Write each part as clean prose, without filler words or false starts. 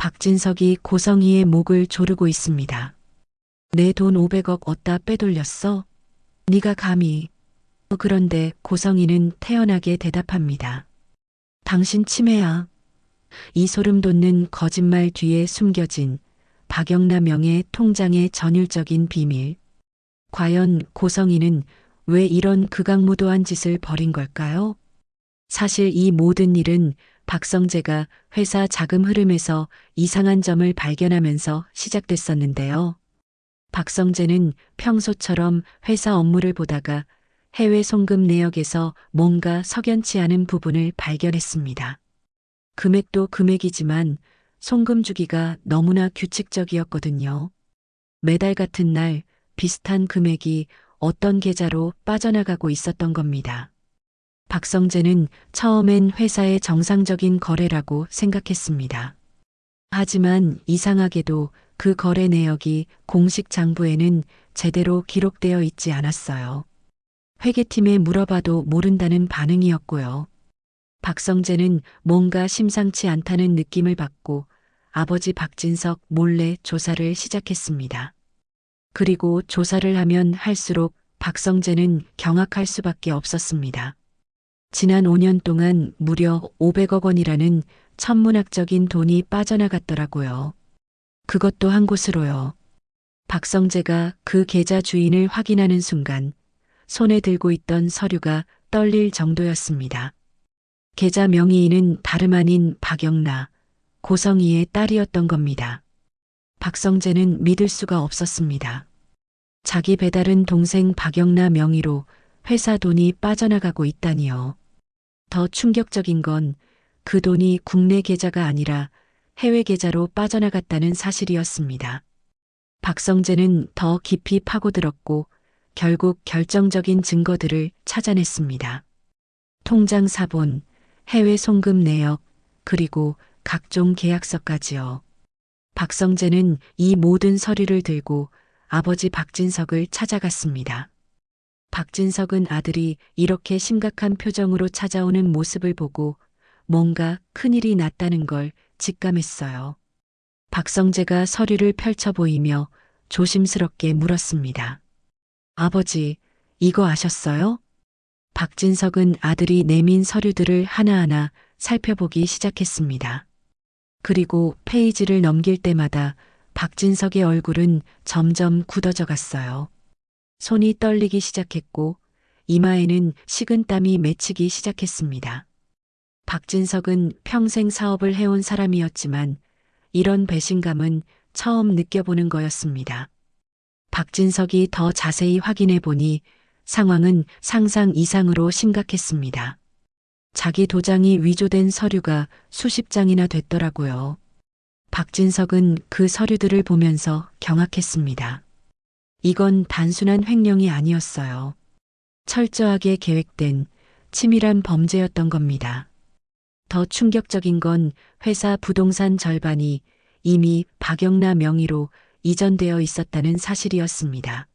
박진석이 고성희의 목을 조르고 있습니다. 내 돈 500억 어디다 빼돌렸어? 네가 감히. 그런데 고성희는 태연하게 대답합니다. 당신 치매야. 이 소름 돋는 거짓말 뒤에 숨겨진 박영나 명의 통장의 전율적인 비밀. 과연 고성희는 왜 이런 극악무도한 짓을 벌인 걸까요? 사실 이 모든 일은 박성재가 회사 자금 흐름에서 이상한 점을 발견하면서 시작됐었는데요. 박성재는 평소처럼 회사 업무를 보다가 해외 송금 내역에서 뭔가 석연치 않은 부분을 발견했습니다. 금액도 금액이지만 송금 주기가 너무나 규칙적이었거든요. 매달 같은 날 비슷한 금액이 어떤 계좌로 빠져나가고 있었던 겁니다. 박성재는 처음엔 회사의 정상적인 거래라고 생각했습니다. 하지만 이상하게도 그 거래 내역이 공식 장부에는 제대로 기록되어 있지 않았어요. 회계팀에 물어봐도 모른다는 반응이었고요. 박성재는 뭔가 심상치 않다는 느낌을 받고 아버지 박진석 몰래 조사를 시작했습니다. 그리고 조사를 하면 할수록 박성재는 경악할 수밖에 없었습니다. 지난 5년 동안 무려 500억 원이라는 천문학적인 돈이 빠져나갔더라고요. 그것도 한 곳으로요. 박성재가 그 계좌 주인을 확인하는 순간 손에 들고 있던 서류가 떨릴 정도였습니다. 계좌 명의인은 다름 아닌 박영나, 고성희의 딸이었던 겁니다. 박성재는 믿을 수가 없었습니다. 자기 배달은 동생 박영나 명의로 회사 돈이 빠져나가고 있다니요. 더 충격적인 건 그 돈이 국내 계좌가 아니라 해외 계좌로 빠져나갔다는 사실이었습니다. 박성재는 더 깊이 파고들었고 결국 결정적인 증거들을 찾아냈습니다. 통장 사본, 해외 송금 내역, 그리고 각종 계약서까지요. 박성재는 이 모든 서류를 들고 아버지 박진석을 찾아갔습니다. 박진석은 아들이 이렇게 심각한 표정으로 찾아오는 모습을 보고 뭔가 큰일이 났다는 걸 직감했어요. 박성재가 서류를 펼쳐 보이며 조심스럽게 물었습니다. 아버지, 이거 아셨어요? 박진석은 아들이 내민 서류들을 하나하나 살펴보기 시작했습니다. 그리고 페이지를 넘길 때마다 박진석의 얼굴은 점점 굳어져 갔어요. 손이 떨리기 시작했고 이마에는 식은땀이 맺히기 시작했습니다. 박진석은 평생 사업을 해온 사람이었지만 이런 배신감은 처음 느껴보는 거였습니다. 박진석이 더 자세히 확인해 보니 상황은 상상 이상으로 심각했습니다. 자기 도장이 위조된 서류가 수십 장이나 됐더라고요. 박진석은 그 서류들을 보면서 경악했습니다. 이건 단순한 횡령이 아니었어요. 철저하게 계획된 치밀한 범죄였던 겁니다. 더 충격적인 건 회사 부동산 절반이 이미 박영나 명의로 이전되어 있었다는 사실이었습니다.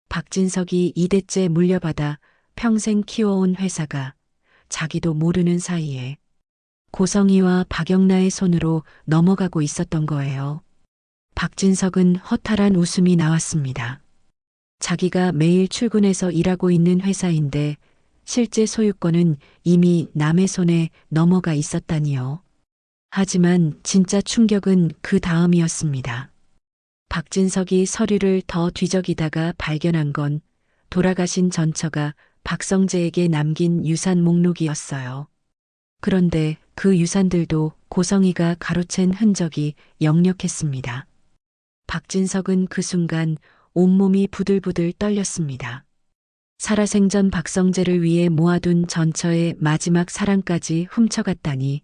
박진석이 2대째 물려받아 평생 키워온 회사가 자기도 모르는 사이에 고성희와 박영나의 손으로 넘어가고 있었던 거예요. 박진석은 허탈한 웃음이 나왔습니다. 자기가 매일 출근해서 일하고 있는 회사인데 실제 소유권은 이미 남의 손에 넘어가 있었다니요. 하지만 진짜 충격은 그 다음이었습니다. 박진석이 서류를 더 뒤적이다가 발견한 건 돌아가신 전처가 박성재에게 남긴 유산 목록이었어요. 그런데 그 유산들도 고성희가 가로챈 흔적이 역력했습니다. 박진석은 그 순간 온몸이 부들부들 떨렸습니다. 살아생전 박성재를 위해 모아둔 전처의 마지막 사랑까지 훔쳐갔다니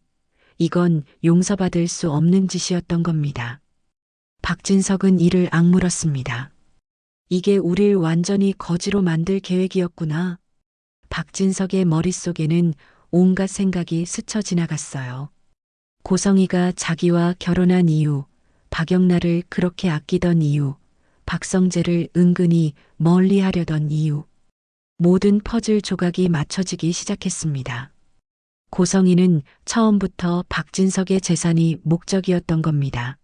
이건 용서받을 수 없는 짓이었던 겁니다. 박진석은 이를 악물었습니다. 이게 우릴 완전히 거지로 만들 계획이었구나. 박진석의 머릿속에는 온갖 생각이 스쳐 지나갔어요. 고성희가 자기와 결혼한 이유, 박영나를 그렇게 아끼던 이유, 박성재를 은근히 멀리하려던 이유. 모든 퍼즐 조각이 맞춰지기 시작했습니다. 고성희는 처음부터 박진석의 재산이 목적이었던 겁니다.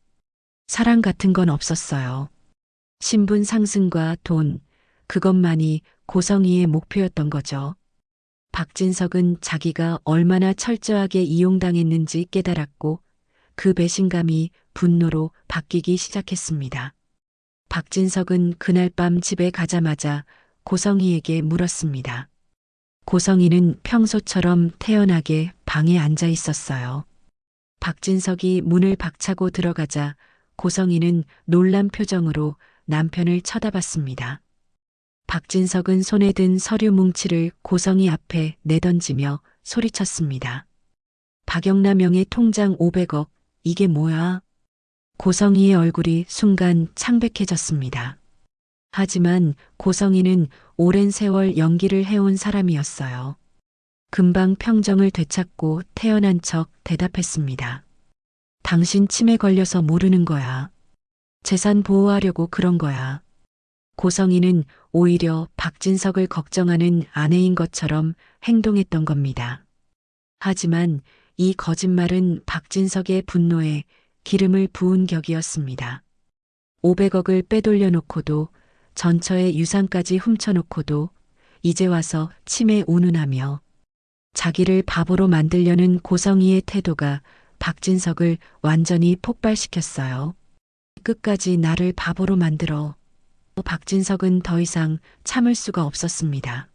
사랑 같은 건 없었어요. 신분 상승과 돈, 그것만이 고성희의 목표였던 거죠. 박진석은 자기가 얼마나 철저하게 이용당했는지 깨달았고 그 배신감이 분노로 바뀌기 시작했습니다. 박진석은 그날 밤 집에 가자마자 고성희에게 물었습니다. 고성희는 평소처럼 태연하게 방에 앉아 있었어요. 박진석이 문을 박차고 들어가자 고성희는 놀란 표정으로 남편을 쳐다봤습니다. 박진석은 손에 든 서류 뭉치를 고성희 앞에 내던지며 소리쳤습니다. 박영나 명의 통장 500억, 이게 뭐야? 고성희의 얼굴이 순간 창백해졌습니다. 하지만 고성희는 오랜 세월 연기를 해온 사람이었어요. 금방 평정을 되찾고 태연한 척 대답했습니다. 당신 치매 걸려서 모르는 거야. 재산 보호하려고 그런 거야. 고성희는 오히려 박진석을 걱정하는 아내인 것처럼 행동했던 겁니다. 하지만 이 거짓말은 박진석의 분노에 기름을 부은 격이었습니다. 500억을 빼돌려 놓고도 전처의 유산까지 훔쳐놓고도 이제 와서 치매 운운하며 자기를 바보로 만들려는 고성희의 태도가 박진석을 완전히 폭발시켰어요. 끝까지 나를 바보로 만들어. 박진석은 더 이상 참을 수가 없었습니다.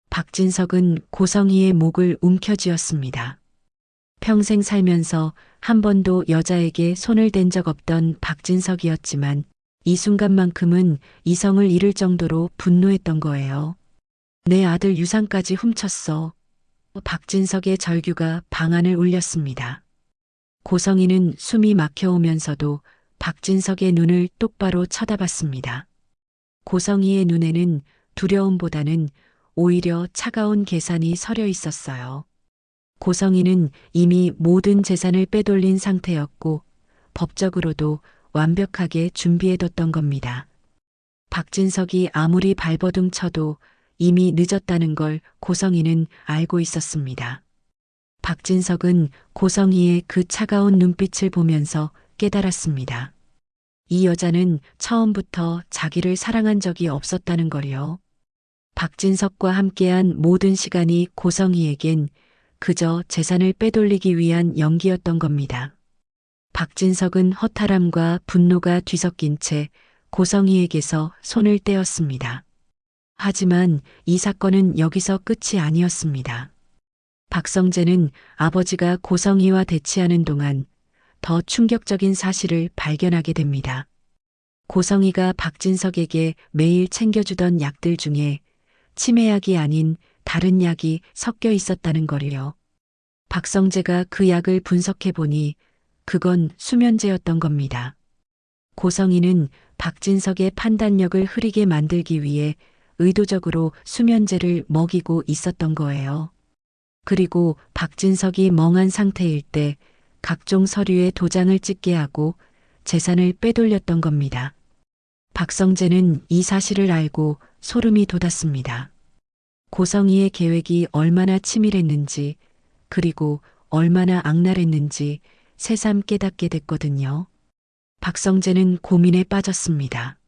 박진석은 고성희의 목을 움켜쥐었습니다. 평생 살면서 한 번도 여자에게 손을 댄 적 없던 박진석이었지만 이 순간만큼은 이성을 잃을 정도로 분노했던 거예요. 내 아들 유산까지 훔쳤어. 박진석의 절규가 방안을 울렸습니다. 고성희는 숨이 막혀오면서도 박진석의 눈을 똑바로 쳐다봤습니다. 고성희의 눈에는 두려움보다는 오히려 차가운 계산이 서려 있었어요. 고성희는 이미 모든 재산을 빼돌린 상태였고 법적으로도 완벽하게 준비해뒀던 겁니다. 박진석이 아무리 발버둥 쳐도 이미 늦었다는 걸 고성희는 알고 있었습니다. 박진석은 고성희의 그 차가운 눈빛을 보면서 깨달았습니다. 이 여자는 처음부터 자기를 사랑한 적이 없었다는 걸요. 박진석과 함께한 모든 시간이 고성희에겐 그저 재산을 빼돌리기 위한 연기였던 겁니다. 박진석은 허탈함과 분노가 뒤섞인 채 고성희에게서 손을 떼었습니다. 하지만 이 사건은 여기서 끝이 아니었습니다. 박성재는 아버지가 고성희와 대치하는 동안 더 충격적인 사실을 발견하게 됩니다. 고성희가 박진석에게 매일 챙겨주던 약들 중에 치매약이 아닌 다른 약이 섞여 있었다는 거리요. 박성재가 그 약을 분석해 보니 그건 수면제였던 겁니다. 고성희는 박진석의 판단력을 흐리게 만들기 위해 의도적으로 수면제를 먹이고 있었던 거예요. 그리고 박진석이 멍한 상태일 때 각종 서류에 도장을 찍게 하고 재산을 빼돌렸던 겁니다. 박성재는 이 사실을 알고 소름이 돋았습니다. 고성희의 계획이 얼마나 치밀했는지 그리고 얼마나 악랄했는지 새삼 깨닫게 됐거든요. 박성재는 고민에 빠졌습니다.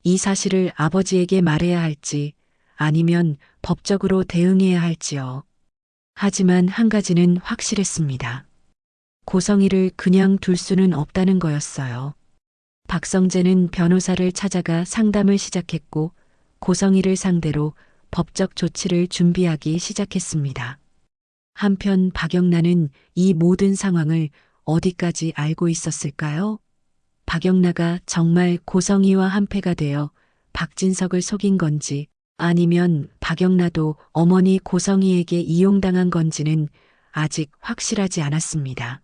이 사실을 아버지에게 말해야 할지 아니면 법적으로 대응해야 할지요. 하지만 한 가지는 확실했습니다. 고성희를 그냥 둘 수는 없다는 거였어요. 박성재는 변호사를 찾아가 상담을 시작했고 고성희를 상대로 법적 조치를 준비하기 시작했습니다. 한편 박영란은 이 모든 상황을 어디까지 알고 있었을까요? 박영란가 정말 고성희와 한패가 되어 박진석을 속인 건지 아니면 박영란도 어머니 고성희에게 이용당한 건지는 아직 확실하지 않았습니다.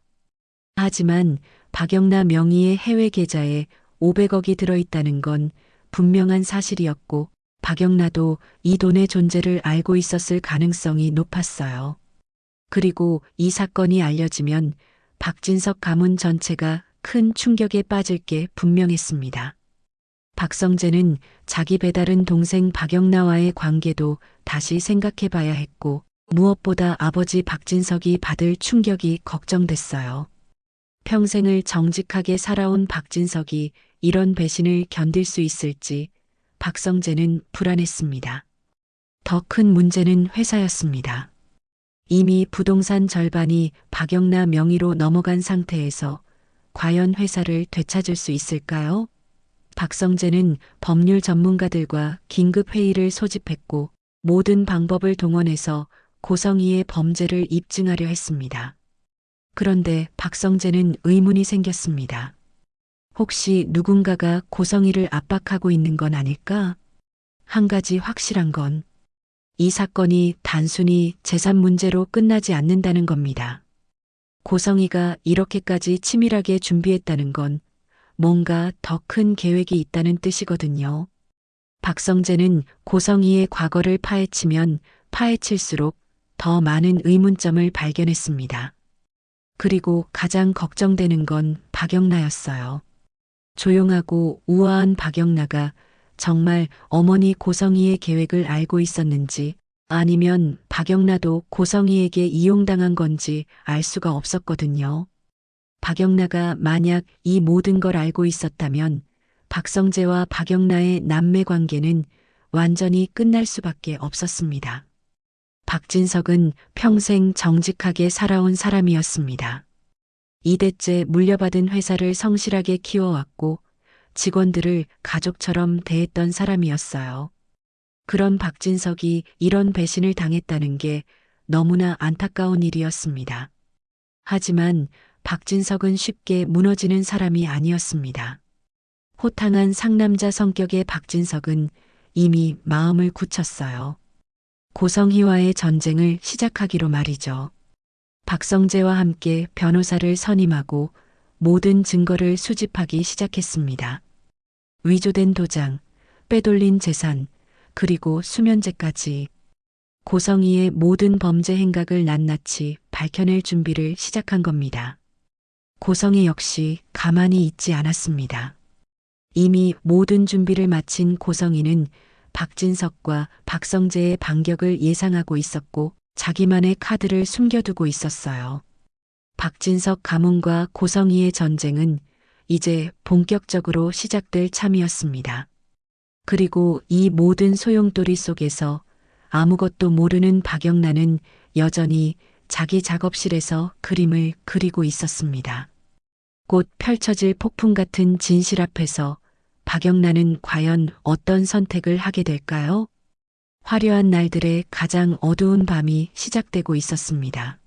하지만 박영란 명의의 해외 계좌에 500억이 들어있다는 건 분명한 사실이었고 박영란도 이 돈의 존재를 알고 있었을 가능성이 높았어요. 그리고 이 사건이 알려지면 박진석 가문 전체가 큰 충격에 빠질 게 분명했습니다. 박성재는 자기 배다른 동생 박영란와의 관계도 다시 생각해 봐야 했고 무엇보다 아버지 박진석이 받을 충격이 걱정됐어요. 평생을 정직하게 살아온 박진석이 이런 배신을 견딜 수 있을지 박성재는 불안했습니다. 더 큰 문제는 회사였습니다. 이미 부동산 절반이 박영나 명의로 넘어간 상태에서 과연 회사를 되찾을 수 있을까요? 박성재는 법률 전문가들과 긴급 회의를 소집했고 모든 방법을 동원해서 고성희의 범죄를 입증하려 했습니다. 그런데 박성재는 의문이 생겼습니다. 혹시 누군가가 고성희를 압박하고 있는 건 아닐까? 한 가지 확실한 건 이 사건이 단순히 재산 문제로 끝나지 않는다는 겁니다. 고성희가 이렇게까지 치밀하게 준비했다는 건 뭔가 더 큰 계획이 있다는 뜻이거든요. 박성재는 고성희의 과거를 파헤치면 파헤칠수록 더 많은 의문점을 발견했습니다. 그리고 가장 걱정되는 건 박영나였어요. 조용하고 우아한 박영나가 정말 어머니 고성희의 계획을 알고 있었는지 아니면 박영나도 고성희에게 이용당한 건지 알 수가 없었거든요. 박영나가 만약 이 모든 걸 알고 있었다면 박성재와 박영나의 남매 관계는 완전히 끝날 수밖에 없었습니다. 박진석은 평생 정직하게 살아온 사람이었습니다. 2대째 물려받은 회사를 성실하게 키워왔고 직원들을 가족처럼 대했던 사람이었어요. 그런 박진석이 이런 배신을 당했다는 게 너무나 안타까운 일이었습니다. 하지만 박진석은 쉽게 무너지는 사람이 아니었습니다. 호탕한 상남자 성격의 박진석은 이미 마음을 굳혔어요. 고성희와의 전쟁을 시작하기로 말이죠. 박성재와 함께 변호사를 선임하고 모든 증거를 수집하기 시작했습니다. 위조된 도장, 빼돌린 재산, 그리고 수면제까지 고성희의 모든 범죄 행각을 낱낱이 밝혀낼 준비를 시작한 겁니다. 고성희 역시 가만히 있지 않았습니다. 이미 모든 준비를 마친 고성희는 박진석과 박성재의 반격을 예상하고 있었고 자기만의 카드를 숨겨두고 있었어요. 박진석 가문과 고성희의 전쟁은 이제 본격적으로 시작될 참이었습니다. 그리고 이 모든 소용돌이 속에서 아무것도 모르는 박영란은 여전히 자기 작업실에서 그림을 그리고 있었습니다. 곧 펼쳐질 폭풍 같은 진실 앞에서 박영란은 과연 어떤 선택을 하게 될까요? 화려한 날들의 가장 어두운 밤이 시작되고 있었습니다.